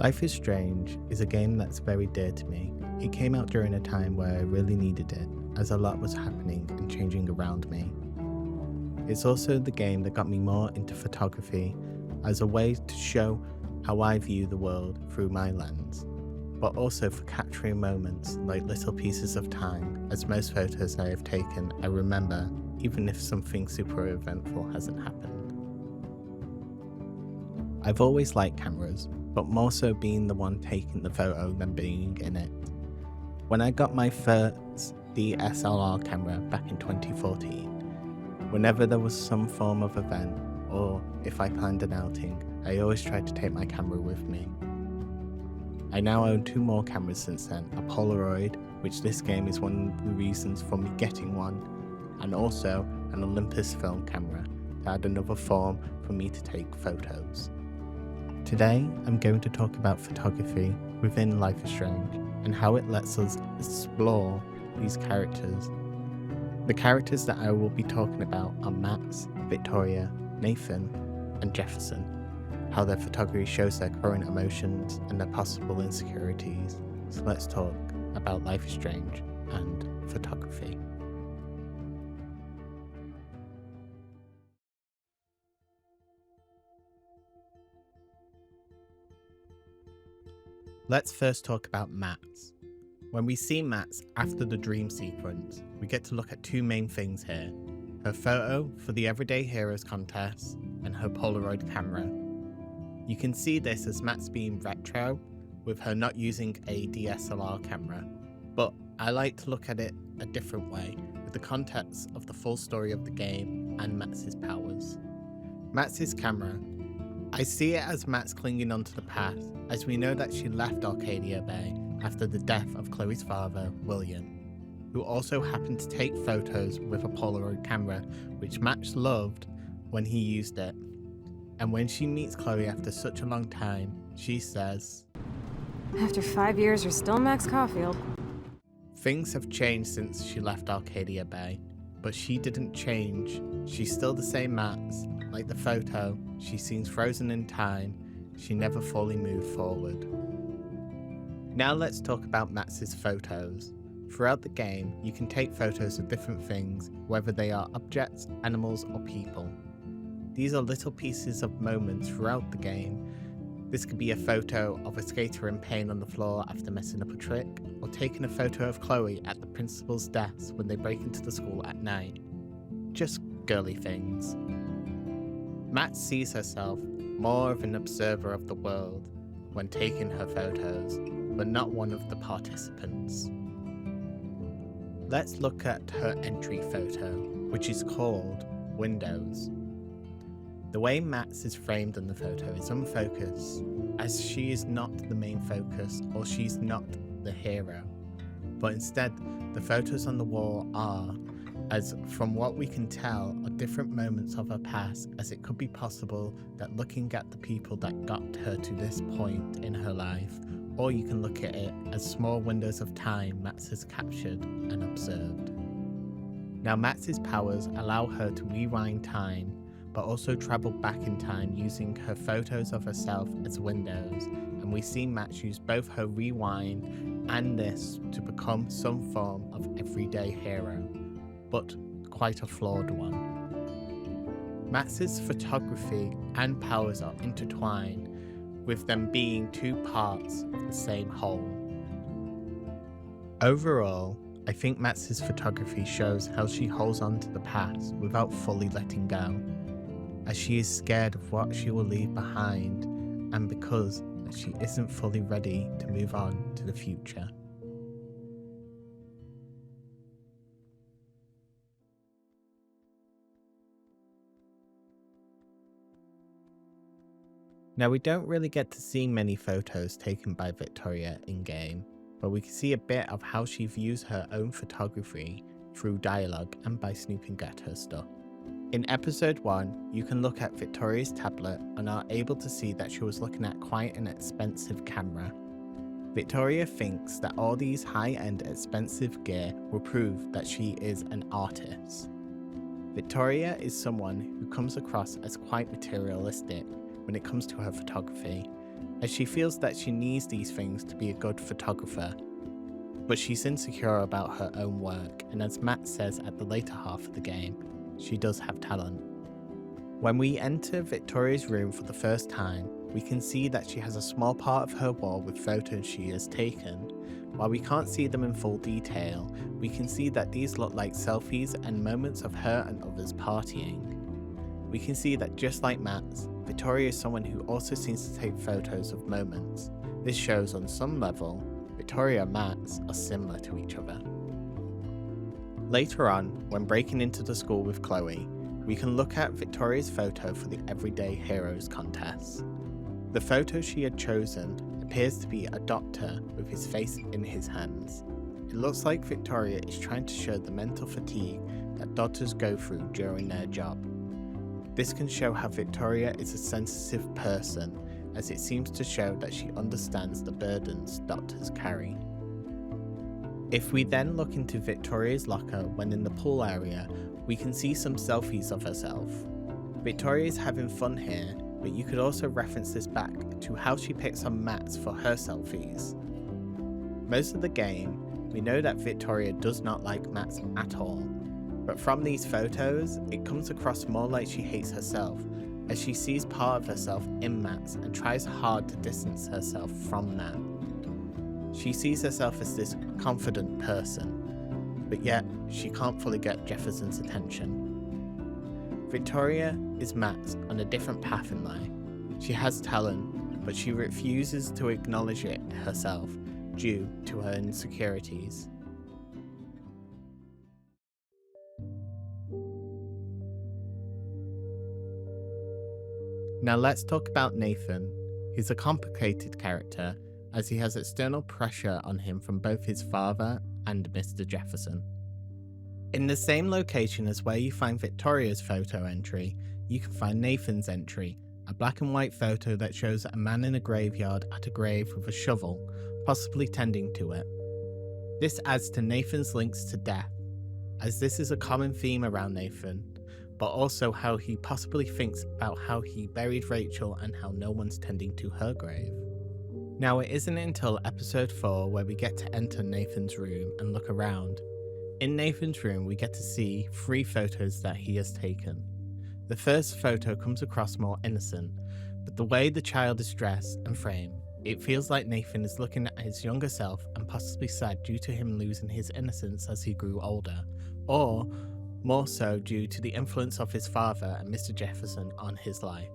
Life is Strange is a game that's very dear to me. It came out during a time where I really needed it, as a lot was happening and changing around me. It's also the game that got me more into photography as a way to show how I view the world through my lens, but also for capturing moments like little pieces of time, as most photos I have taken I remember even if something super eventful hasn't happened. I've always liked cameras, but more so being the one taking the photo than being in it. When I got my first DSLR camera back in 2014, whenever there was some form of event, or if I planned an outing, I always tried to take my camera with me. I now own 2 more cameras since then, a Polaroid, which this game is one of the reasons for me getting one, and also an Olympus film camera to add another form for me to take photos. Today, I'm going to talk about photography within Life is Strange and how it lets us explore these characters. The characters that I will be talking about are Max, Victoria, Nathan, and Jefferson, how their photography shows their current emotions and their possible insecurities. So let's talk about Life is Strange and photography. Let's first talk about Max. When we see Max after the dream sequence, we get to look at 2 main things here: her photo for the Everyday Heroes contest and her Polaroid camera. You can see this as Max being retro, with her not using a DSLR camera, but I like to look at it a different way, with the context of the full story of the game and Max's powers. Max's camera. I see it as Max clinging onto the past, as we know that she left Arcadia Bay after the death of Chloe's father, William, who also happened to take photos with a Polaroid camera, which Max loved when he used it. And when she meets Chloe after such a long time, she says, After 5 years, you're still Max Caulfield. Things have changed since she left Arcadia Bay, but she didn't change. She's still the same Max. Like the photo, she seems frozen in time. She never fully moved forward. Now let's talk about Max's photos. Throughout the game, you can take photos of different things, whether they are objects, animals, or people. These are little pieces of moments throughout the game. This could be a photo of a skater in pain on the floor after messing up a trick, or taking a photo of Chloe at the principal's desk when they break into the school at night. Just girly things. Max sees herself more of an observer of the world when taking her photos, but not one of the participants. Let's look at her entry photo, which is called Windows. The way Max is framed in the photo is unfocused, as she is not the main focus or she's not the hero, but instead the photos on the wall are, as from what we can tell, are different moments of her past, as it could be possible that looking at the people that got her to this point in her life, or you can look at it as small windows of time Max has captured and observed. Now Max's powers allow her to rewind time, but also travel back in time using her photos of herself as windows, and we see Max use both her rewind and this to become some form of everyday hero, but quite a flawed one. Max's photography and powers are intertwined, with them being 2 parts of the same whole. Overall, I think Max's photography shows how she holds on to the past without fully letting go, as she is scared of what she will leave behind, and because she isn't fully ready to move on to the future. Now we don't really get to see many photos taken by Victoria in-game, but we can see a bit of how she views her own photography through dialogue and by snooping at her stuff. In episode 1, you can look at Victoria's tablet and are able to see that she was looking at quite an expensive camera. Victoria thinks that all these high-end expensive gear will prove that she is an artist. Victoria is someone who comes across as quite materialistic when it comes to her photography, as she feels that she needs these things to be a good photographer. But she's insecure about her own work, and as Matt says at the later half of the game, she does have talent. When we enter Victoria's room for the first time, we can see that she has a small part of her wall with photos she has taken. While we can't see them in full detail, we can see that these look like selfies and moments of her and others partying. We can see that just like Matt's, Victoria is someone who also seems to take photos of moments. This shows on some level, Victoria and Matt's are similar to each other. Later on, when breaking into the school with Chloe, we can look at Victoria's photo for the Everyday Heroes contest. The photo she had chosen appears to be a doctor with his face in his hands. It looks like Victoria is trying to show the mental fatigue that doctors go through during their job. This can show how Victoria is a sensitive person, as it seems to show that she understands the burdens doctors carry. If we then look into Victoria's locker when in the pool area, we can see some selfies of herself. Victoria is having fun here, but you could also reference this back to how she picks on Matt's for her selfies. Most of the game, we know that Victoria does not like Matt's at all, but from these photos, it comes across more like she hates herself, as she sees part of herself in Matt's and tries hard to distance herself from Matt. She sees herself as this confident person, but yet she can't fully get Jefferson's attention. Victoria is Matt on a different path in life. She has talent, but she refuses to acknowledge it herself due to her insecurities. Now let's talk about Nathan. He's a complicated character as he has external pressure on him from both his father and Mr. Jefferson. In the same location as where you find Victoria's photo entry, you can find Nathan's entry, a black and white photo that shows a man in a graveyard at a grave with a shovel, possibly tending to it. This adds to Nathan's links to death, as this is a common theme around Nathan, but also how he possibly thinks about how he buried Rachel and how no one's tending to her grave. Now it isn't until episode 4 where we get to enter Nathan's room and look around. In Nathan's room we get to see 3 photos that he has taken. The first photo comes across more innocent, but the way the child is dressed and framed, it feels like Nathan is looking at his younger self and possibly sad due to him losing his innocence as he grew older, or more so due to the influence of his father and Mr. Jefferson on his life.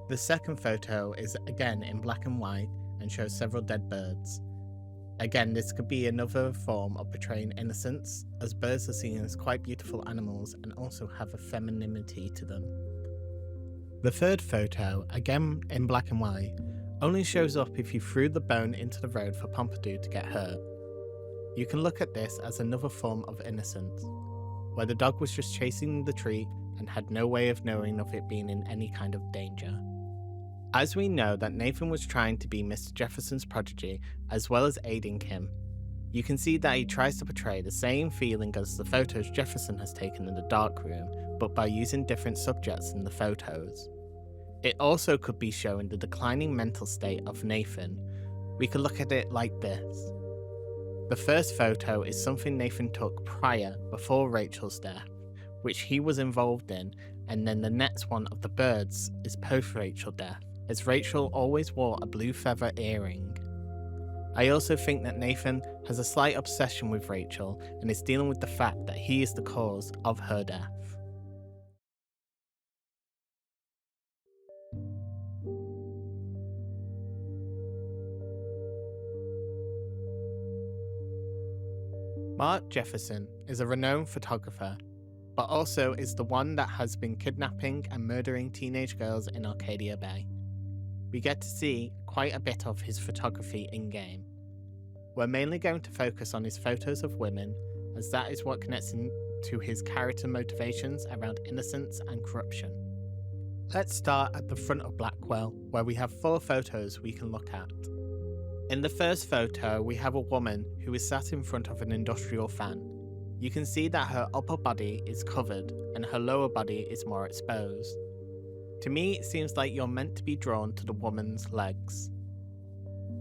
The second photo is again in black and white and shows several dead birds. Again, this could be another form of portraying innocence, as birds are seen as quite beautiful animals and also have a femininity to them. The third photo, again in black and white, only shows up if you threw the bone into the road for Pompidou to get hurt. You can look at this as another form of innocence, where the dog was just chasing the treat and had no way of knowing of it being in any kind of danger. As we know that Nathan was trying to be Mr. Jefferson's prodigy as well as aiding him, you can see that he tries to portray the same feeling as the photos Jefferson has taken in the dark room, but by using different subjects in the photos. It also could be showing the declining mental state of Nathan. We could look at it like this. The first photo is something Nathan took before Rachel's death, which he was involved in, and then the next one of the birds is post Rachel's death, as Rachel always wore a blue feather earring. I also think that Nathan has a slight obsession with Rachel and is dealing with the fact that he is the cause of her death. Mark Jefferson is a renowned photographer, but also is the one that has been kidnapping and murdering teenage girls in Arcadia Bay. We get to see quite a bit of his photography in-game. We're mainly going to focus on his photos of women, as that is what connects him to his character motivations around innocence and corruption. Let's start at the front of Blackwell, where we have 4 photos we can look at. In the first photo, we have a woman who is sat in front of an industrial fan. You can see that her upper body is covered and her lower body is more exposed. To me, it seems like you're meant to be drawn to the woman's legs.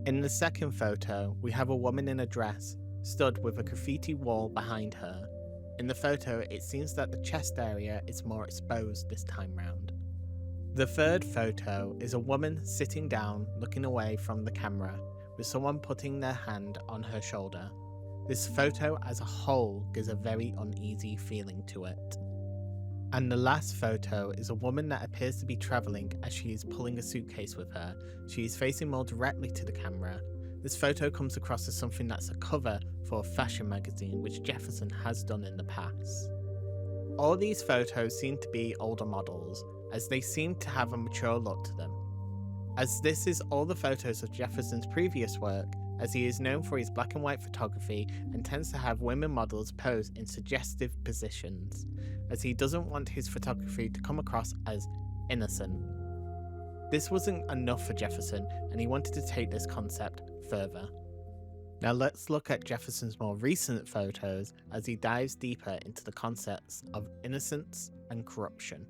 In the second photo, we have a woman in a dress, stood with a graffiti wall behind her. In the photo, it seems that the chest area is more exposed this time round. The third photo is a woman sitting down, looking away from the camera, with someone putting their hand on her shoulder. This photo as a whole gives a very uneasy feeling to it. And the last photo is a woman that appears to be travelling as she is pulling a suitcase with her. She is facing more directly to the camera. This photo comes across as something that's a cover for a fashion magazine, which Jefferson has done in the past. All these photos seem to be older models, as they seem to have a mature look to them. As this is all the photos of Jefferson's previous work, as he is known for his black and white photography and tends to have women models pose in suggestive positions, as he doesn't want his photography to come across as innocent. This wasn't enough for Jefferson, and he wanted to take this concept further. Now let's look at Jefferson's more recent photos as he dives deeper into the concepts of innocence and corruption.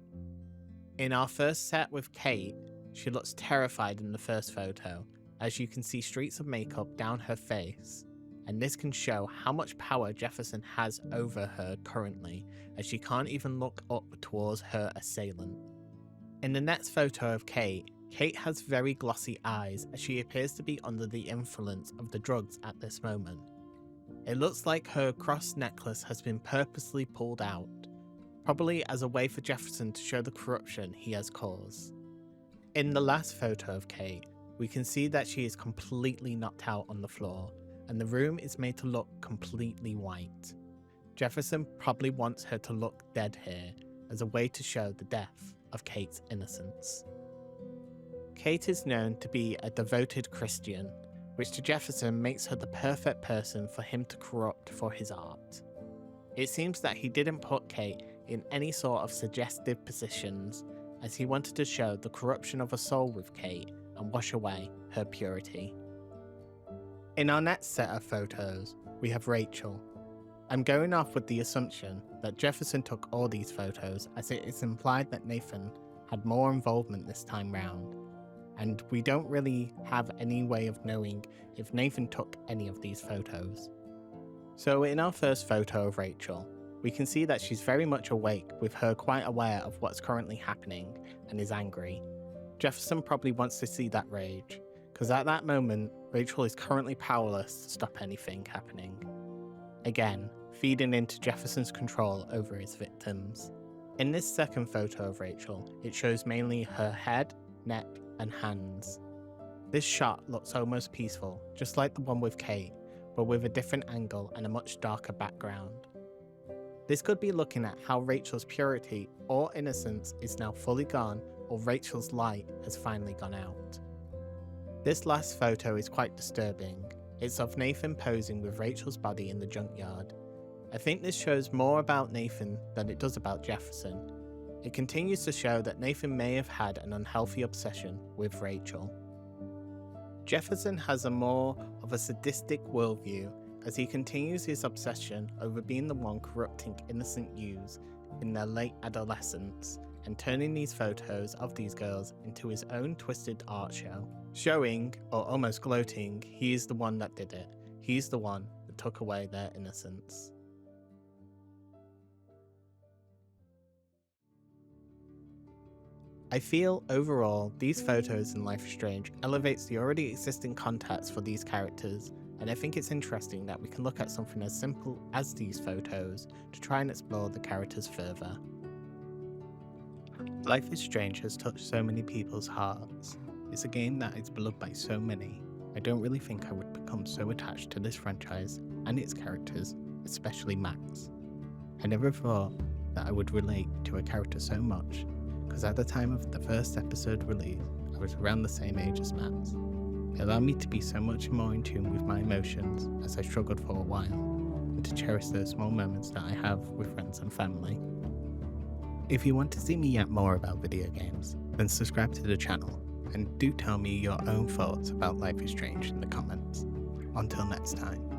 In our first set with Kate, she looks terrified in the first photo, as you can see streaks of makeup down her face, and this can show how much power Jefferson has over her currently, as she can't even look up towards her assailant. In the next photo of Kate, Kate has very glossy eyes as she appears to be under the influence of the drugs at this moment. It looks like her cross necklace has been purposely pulled out, probably as a way for Jefferson to show the corruption he has caused. In the last photo of Kate, we can see that she is completely knocked out on the floor, and the room is made to look completely white. Jefferson probably wants her to look dead here, as a way to show the death of Kate's innocence. Kate is known to be a devoted Christian, which to Jefferson makes her the perfect person for him to corrupt for his art. It seems that he didn't put Kate in any sort of suggestive positions, as he wanted to show the corruption of a soul with Kate and wash away her purity. In our next set of photos, we have Rachel. I'm going off with the assumption that Jefferson took all these photos, as it is implied that Nathan had more involvement this time round, and we don't really have any way of knowing if Nathan took any of these photos. So in our first photo of Rachel, we can see that she's very much awake, with her quite aware of what's currently happening and is angry. Jefferson probably wants to see that rage, because at that moment, Rachel is currently powerless to stop anything happening. Again, feeding into Jefferson's control over his victims. In this second photo of Rachel, it shows mainly her head, neck, and hands. This shot looks almost peaceful, just like the one with Kate, but with a different angle and a much darker background. This could be looking at how Rachel's purity or innocence is now fully gone, or Rachel's light has finally gone out. This last photo is quite disturbing. It's of Nathan posing with Rachel's body in the junkyard. I think this shows more about Nathan than it does about Jefferson. It continues to show that Nathan may have had an unhealthy obsession with Rachel. Jefferson has a more of a sadistic worldview, as he continues his obsession over being the one corrupting innocent youths in their late adolescence and turning these photos of these girls into his own twisted art show, showing, or almost gloating, he is the one that did it. He's the one that took away their innocence. I feel overall these photos in Life is Strange elevates the already existing context for these characters, and I think it's interesting that we can look at something as simple as these photos to try and explore the characters further. Life is Strange has touched so many people's hearts. It's a game that is beloved by so many. I don't really think I would become so attached to this franchise and its characters, especially Max. I never thought that I would relate to a character so much, because at the time of the first episode release, I was around the same age as Max. It allowed me to be so much more in tune with my emotions as I struggled for a while, and to cherish those small moments that I have with friends and family. If you want to see me yap more about video games, then subscribe to the channel, and do tell me your own thoughts about Life is Strange in the comments. Until next time.